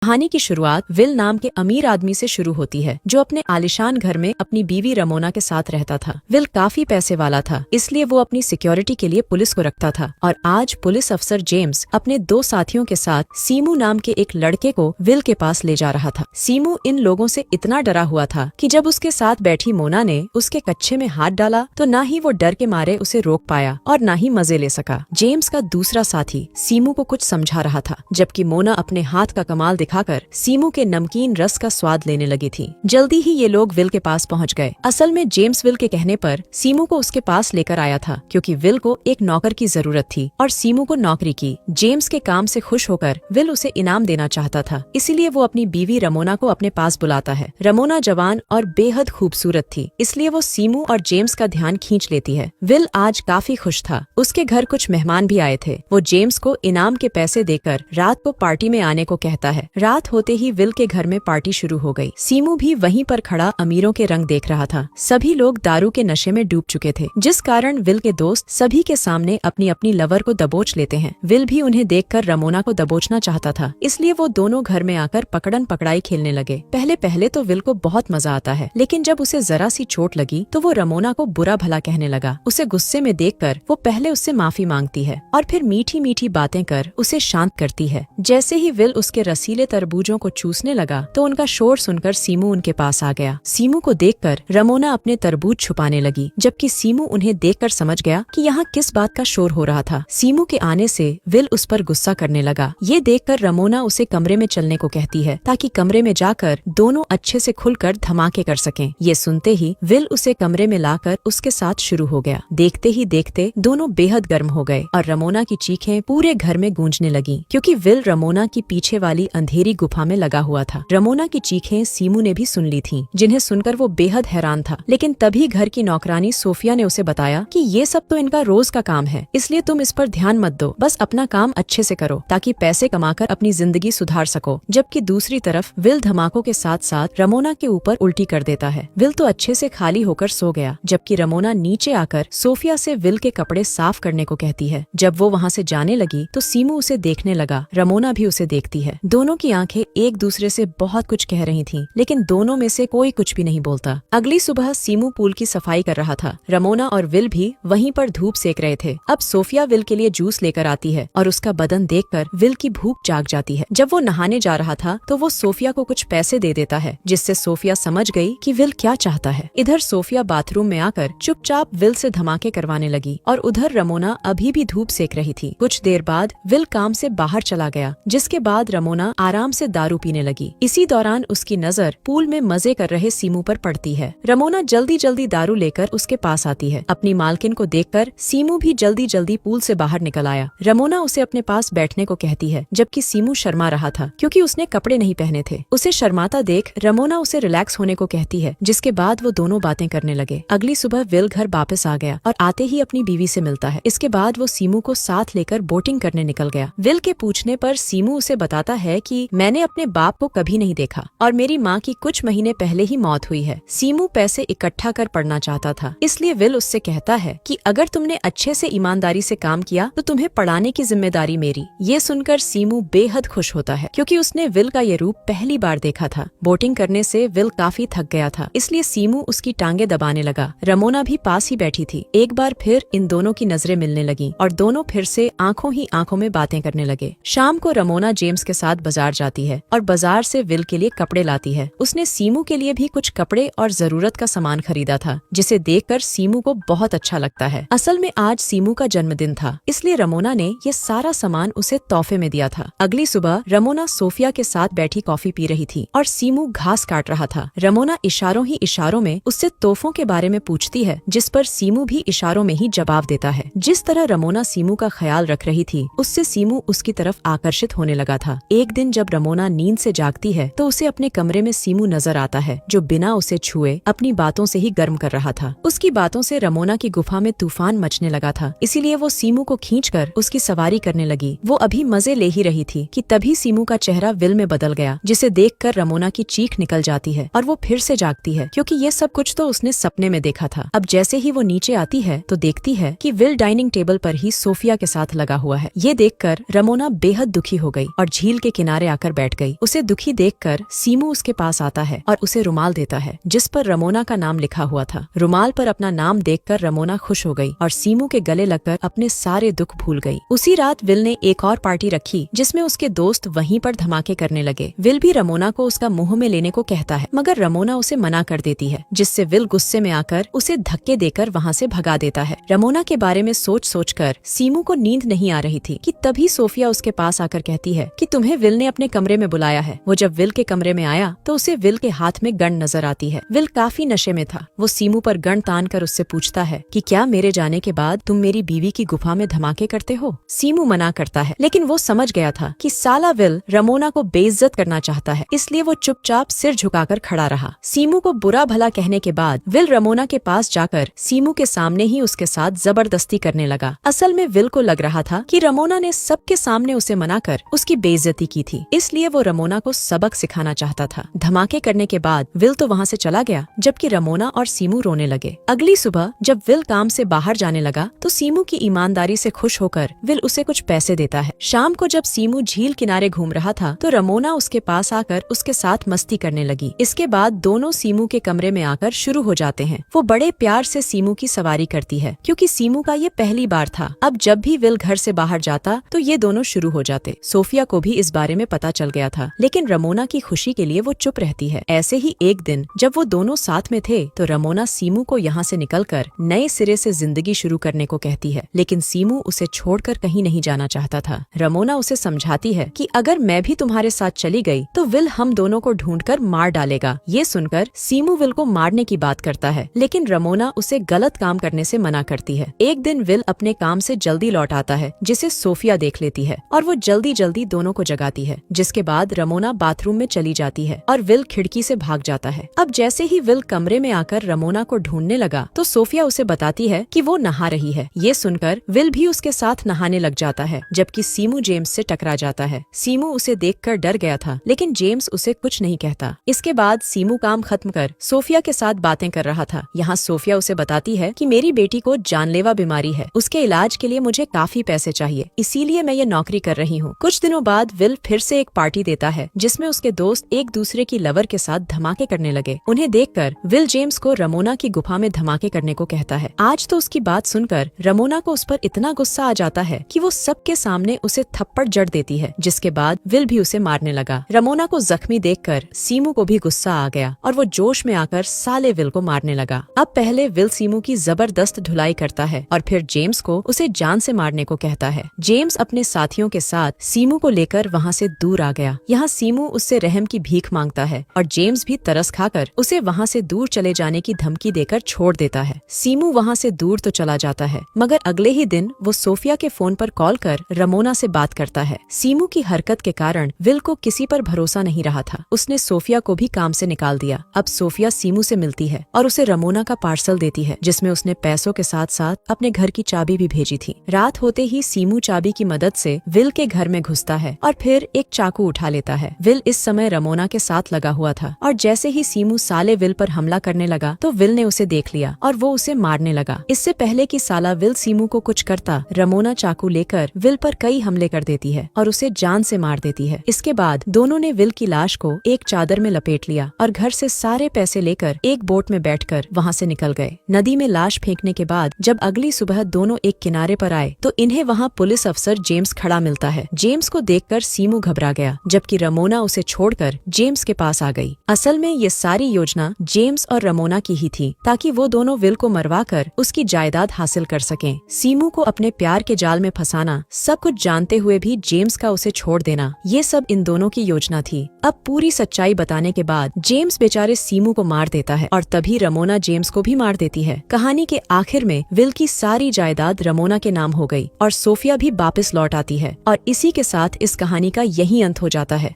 कहानी की शुरुआत विल नाम के अमीर आदमी से शुरू होती है, जो अपने आलिशान घर में अपनी बीवी रमोना के साथ रहता था। विल काफी पैसे वाला था, इसलिए वो अपनी सिक्योरिटी के लिए पुलिस को रखता था। और आज पुलिस अफसर जेम्स अपने 2 साथियों के साथ सीमू नाम के एक लड़के को विल के पास ले जा रहा था। सीमू इन लोगों से इतना डरा हुआ था कि जब उसके साथ बैठी मोना ने उसके कच्छे में हाथ डाला तो न ही वो डर के मारे उसे रोक पाया और न ही मजे ले सका। जेम्स का दूसरा साथी सीमू को कुछ समझा रहा था, जबकि मोना अपने हाथ का कमाल दिखाकर सीमू के नमकीन रस का स्वाद लेने लगी थी। जल्दी ही ये लोग विल के पास पहुंच गए। असल में जेम्स विल के कहने पर सीमू को उसके पास लेकर आया था, क्योंकि विल को एक नौकर की जरूरत थी और सीमू को नौकरी की। जेम्स के काम से खुश होकर विल उसे इनाम देना चाहता था, इसीलिए वो अपनी बीवी रमोना को अपने पास बुलाता है। रमोना जवान और बेहद खूबसूरत थी, इसलिए वो सीमू और जेम्स का ध्यान खींच लेती है। विल आज काफी खुश था। उसके घर कुछ मेहमान भी आए थे। वो जेम्स को इनाम के पैसे देकर रात को पार्टी में आने को कहता है। रात होते ही विल के घर में पार्टी शुरू हो गई। सीमू भी वहीं पर खड़ा अमीरों के रंग देख रहा था। सभी लोग दारू के नशे में डूब चुके थे, जिस कारण विल के दोस्त सभी के सामने अपनी अपनी लवर को दबोच लेते हैं। विल भी उन्हें देखकर रमोना को दबोचना चाहता था, इसलिए वो दोनों घर में आकर पकड़न पकड़ाई खेलने लगे। पहले पहले तो विल को बहुत मजा आता है, लेकिन जब उसे जरा सी चोट लगी तो वो रमोना को बुरा भला कहने लगा। उसे गुस्से में देखकर वो पहले उससे माफी मांगती है और फिर मीठी मीठी बातें कर उसे शांत करती है। जैसे ही विल उसके रसीले तरबूजों को चूसने लगा तो उनका शोर सुनकर सीमू उनके पास आ गया। सीमू को देखकर रमोना अपने तरबूज छुपाने लगी, जबकि सीमू उन्हें देखकर समझ गया कि यहाँ किस बात का शोर हो रहा था। सीमू के आने से विल उस पर गुस्सा करने लगा। ये देखकर रमोना उसे कमरे में चलने को कहती है, ताकि कमरे में जाकर दोनों अच्छे से खुलकर धमाके कर सकें। ये सुनते ही विल उसे कमरे में लाकर उसके साथ शुरू हो गया। देखते ही देखते दोनों बेहद गर्म हो गए और रमोना की चीखें पूरे घर में गूंजने लगी, क्योंकि विल रमोना की पीछे वाली अंधेरी गुफा में लगा हुआ था। रमोना की चीखें सीमू ने भी सुन ली थीं, जिन्हें सुनकर वो बेहद हैरान था। लेकिन तभी घर की नौकरानी सोफिया ने उसे बताया कि ये सब तो इनका रोज का काम है, इसलिए तुम इस पर ध्यान मत दो, बस अपना काम अच्छे से करो ताकि पैसे कमाकर अपनी जिंदगी सुधार सको। जबकि दूसरी तरफ विल धमाकों के साथ साथ रमोना के ऊपर उल्टी कर देता है। विल तो अच्छे से खाली होकर सो गया, जबकि रमोना नीचे आकर सोफिया से विल के कपड़े साफ करने को कहती है। जब वो वहाँ से जाने लगी तो सीमू उसे देखने लगा। रमोना भी उसे देखती है। दोनों की आंखें एक दूसरे से बहुत कुछ कह रही थीं, लेकिन दोनों में से कोई कुछ भी नहीं बोलता। अगली सुबह सीमू पूल की सफाई कर रहा था। रमोना और विल भी वहीं पर धूप सेक रहे थे। अब सोफिया विल के लिए जूस लेकर आती है और उसका बदन देखकर विल की भूख जाग जाती है। जब वो नहाने जा रहा था तो वो सोफिया को कुछ पैसे दे देता है, जिससे सोफिया समझ गई कि विल क्या चाहता है। इधर सोफिया बाथरूम में आकर चुपचाप विल से धमाके करवाने लगी और उधर रमोना अभी भी धूप सेक रही थी। कुछ देर बाद विल काम से बाहर चला गया, जिसके बाद रमोना आराम से दारू पीने लगी। इसी दौरान उसकी नजर पूल में मजे कर रहे सीमू पर पड़ती है। रमोना जल्दी जल्दी दारू लेकर उसके पास आती है। अपनी मालकिन को देखकर सीमू भी जल्दी जल्दी पूल से बाहर निकल आया। रमोना उसे अपने पास बैठने को कहती है, जबकि सीमू शर्मा रहा था, क्योंकि उसने कपड़े नहीं पहने थे। उसे शर्माता देख रमोना उसे रिलैक्स होने को कहती है, जिसके बाद वो दोनों बातें करने लगे। अगली सुबह विल घर वापस आ गया और आते ही अपनी बीवी से मिलता है। इसके बाद वो सीमू को साथ लेकर बोटिंग करने निकल गया। विल के पूछने पर सीमू उसे बताता है कि मैंने अपने बाप को कभी नहीं देखा और मेरी माँ की कुछ महीने पहले ही मौत हुई है। सीमू पैसे इकट्ठा कर पढ़ना चाहता था, इसलिए विल उससे कहता है कि अगर तुमने अच्छे से ईमानदारी से काम किया तो तुम्हें पढ़ाने की जिम्मेदारी मेरी। ये सुनकर सीमू बेहद खुश होता है, क्योंकि उसने विल का ये रूप पहली बार देखा था। बोटिंग करने से विल काफी थक गया था, इसलिए सीमू उसकी टांगे दबाने लगा। रमोना भी पास ही बैठी थी। एक बार फिर इन दोनों की नजरें मिलने लगी और दोनों फिर से आंखों ही आंखों में बातें करने लगे। शाम को रमोना जेम्स के साथ बाजार जाती है और बाजार से विल के लिए कपड़े लाती है। उसने सीमू के लिए भी कुछ कपड़े और जरूरत का सामान खरीदा था, जिसे देखकर सीमू को बहुत अच्छा लगता है। असल में आज सीमू का जन्मदिन था, इसलिए रमोना ने ये सारा सामान उसे तोहफे में दिया था। अगली सुबह रमोना सोफिया के साथ बैठी कॉफी पी रही थी और सीमू घास काट रहा था। रमोना इशारों ही इशारों में उससे तोहफों के बारे में पूछती है, जिस पर सीमू भी इशारों में ही जवाब देता है। जिस तरह रमोना सीमू का ख्याल रख रही थी, उससे सीमू उसकी तरफ आकर्षित होने लगा था। एक दिन जब रमोना नींद से जागती है तो उसे अपने कमरे में सीमू नजर आता है, जो बिना उसे छुए अपनी बातों से ही गर्म कर रहा था। उसकी बातों से रमोना की गुफा में तूफान मचने लगा था, इसीलिए वो सीमू को खींचकर उसकी सवारी करने लगी। वो अभी मजे ले ही रही थी कि तभी सीमू का चेहरा विल में बदल गया, जिसे देखकर रमोना की चीख निकल जाती है और वो फिर से जागती है, क्योंकि ये सब कुछ तो उसने सपने में देखा था। अब जैसे ही वो नीचे आती है तो देखती है कि विल डाइनिंग टेबल पर ही सोफिया के साथ लगा हुआ है। ये देखकर रमोना बेहद दुखी हो गई और झील के किनारे आकर बैठ गई। उसे दुखी देखकर सीमू उसके पास आता है और उसे रुमाल देता है जिस पर रमोना का नाम लिखा हुआ था। रुमाल पर अपना नाम देखकर रमोना खुश हो गई और सीमू के गले लगकर अपने सारे दुख भूल गई। उसी रात विल ने एक और पार्टी रखी जिसमें उसके दोस्त वहीं पर धमाके करने लगे। विल भी रमोना को उसका मुंह में लेने को कहता है मगर रमोना उसे मना कर देती है, जिससे विल गुस्से में आकर उसे धक्के देकर वहाँ से भगा देता है। रमोना के बारे में सोच सोचकर सीमू को नींद नहीं आ रही थी कि तभी सोफिया उसके पास आकर कहती है कि तुम्हें विल ने अपने कमरे में बुलाया है। वो जब विल के कमरे में आया तो उसे विल के हाथ में गन नजर आती है। विल काफी नशे में था। वो सीमू पर गन तान कर उससे पूछता है कि क्या मेरे जाने के बाद तुम मेरी बीवी की गुफा में धमाके करते हो? सीमू मना करता है, लेकिन वो समझ गया था कि साला विल रमोना को बेइज्जत करना चाहता है, इसलिए वो चुपचाप सिर झुकाकर खड़ा रहा। सीमू को बुरा भला कहने के बाद विल रमोना के पास जाकर सीमू के सामने ही उसके साथ जबरदस्ती करने लगा। असल में विल को लग रहा था कि रमोना ने सबके सामने उसे मनाकर उसकी बेइज्जती की थी, इसलिए वो रमोना को सबक सिखाना चाहता था। धमाके करने के बाद विल तो वहाँ से चला गया, जबकि रमोना और सीमू रोने लगे। अगली सुबह जब विल काम से बाहर जाने लगा तो सीमू की ईमानदारी से खुश होकर विल उसे कुछ पैसे देता है। शाम को जब सीमू झील किनारे घूम रहा था तो रमोना उसके पास आकर उसके साथ मस्ती करने लगी। इसके बाद दोनों सीमू के कमरे में आकर शुरू हो जाते हैं। वो बड़े प्यार से सीमू की सवारी करती है क्योंकि सीमू का ये पहली बार था। अब जब भी विल घर से बाहर जाता तो ये दोनों शुरू हो जाते। सोफिया को भी इस बारे में पता चल गया था, लेकिन रमोना की खुशी के लिए वो चुप रहती है। ऐसे ही एक दिन जब वो दोनों साथ में थे तो रमोना सीमू को यहाँ से निकलकर नए सिरे से जिंदगी शुरू करने को कहती है, लेकिन सीमू उसे छोड़कर कहीं नहीं जाना चाहता था। रमोना उसे समझाती है कि अगर मैं भी तुम्हारे साथ चली गई तो विल हम दोनों को ढूंढकर मार डालेगा। ये सुनकर सीमू विल को मारने की बात करता है, लेकिन रमोना उसे गलत काम करने से मना करती है। एक दिन विल अपने काम से जल्दी लौट आता है जिसे सोफिया देख लेती है और वो जल्दी जल्दी दोनों को जगाती है, जिसके बाद रमोना बाथरूम में चली जाती है और विल खिड़की से भाग जाता है। अब जैसे ही विल कमरे में आकर रमोना को ढूंढने लगा तो सोफिया उसे बताती है कि वो नहा रही है। ये सुनकर विल भी उसके साथ नहाने लग जाता है, जबकि सीमू जेम्स से टकरा जाता है। सीमू उसे देखकर डर गया था, लेकिन जेम्स उसे कुछ नहीं कहता। इसके बाद सीमू काम खत्म कर सोफिया के साथ बातें कर रहा था। यहाँ सोफिया उसे बताती है कि मेरी बेटी को जानलेवा बीमारी है, उसके इलाज के लिए मुझे काफी पैसे चाहिए, इसीलिए मैं ये नौकरी कर रही हूँ। कुछ दिनों बाद विल फिर से एक पार्टी देता है जिसमें उसके दोस्त एक दूसरे की लवर के साथ धमाके करने लगे। उन्हें देखकर विल जेम्स को रमोना की गुफा में धमाके करने को कहता है। आज तो उसकी बात सुनकर रमोना को उस पर इतना गुस्सा आ जाता है कि वो सबके सामने उसे थप्पड़ जड़ देती है, जिसके बाद विल भी उसे मारने लगा। रमोना को जख्मी देखकर सीमू को भी गुस्सा आ गया और वो जोश में आकर साले विल को मारने लगा। अब पहले विल सीमू की जबरदस्त धुलाई करता है और फिर जेम्स को उसे जान से मारने को कहता है। जेम्स अपने साथियों के साथ सीमू को लेकर वहाँ से दूर आ गया। यहाँ सीमू उससे रहम की भीख मांगता है और जेम्स भी तरस खाकर उसे वहाँ से दूर चले जाने की धमकी देकर छोड़ देता है। सीमू वहाँ से दूर तो चला जाता है, मगर अगले ही दिन वो सोफिया के फोन पर कॉल कर रमोना से बात करता है। सीमू की हरकत के कारण विल को किसी पर भरोसा नहीं रहा था। उसने सोफिया को भी काम से निकाल दिया। अब सोफिया सीमू से मिलती है और उसे रमोना का पार्सल देती है, जिसमें उसने पैसों के साथ साथ अपने घर की चाबी भी भेजी थी। रात होते ही सीमू चाबी की मदद से विल के घर में घुसता है और फिर एक चाकू उठा लेता है। विल इस समय रमोना के साथ लगा हुआ था और जैसे ही सीमू साले विल पर हमला करने लगा तो विल ने उसे देख लिया और वो उसे मारने लगा। इससे पहले कि साला विल सीमू को कुछ करता, रमोना चाकू लेकर विल पर कई हमले कर देती है और उसे जान से मार देती है। इसके बाद दोनों ने विल की लाश को एक चादर में लपेट लिया और घर से सारे पैसे लेकर एक बोट में बैठकर वहाँ से निकल गए। नदी में लाश फेंकने के बाद जब अगली सुबह दोनों एक किनारे पर आए तो इन्हें वहाँ पुलिस अफसर जेम्स खड़ा मिलता है। जेम्स को देखकर सीमू घबरा गया, जबकि रमोना उसे छोड़कर जेम्स के पास आ गई। असल में ये सारी योजना जेम्स और रमोना की ही थी, ताकि वो दोनों विल को मरवा कर उसकी जायदाद हासिल कर सकें। सीमू को अपने प्यार के जाल में फंसाना, सब कुछ जानते हुए भी जेम्स का उसे छोड़ देना, ये सब इन दोनों की योजना थी। अब पूरी सच्चाई बताने के बाद जेम्स बेचारे सीमू को मार देता है और तभी रमोना जेम्स को भी मार देती है। कहानी के आखिर में विल की सारी जायदाद रमोना के नाम हो गई और सोफिया भी वापस लौट आती है और इसी के साथ इस कहानी का यही अंत हो जाता है।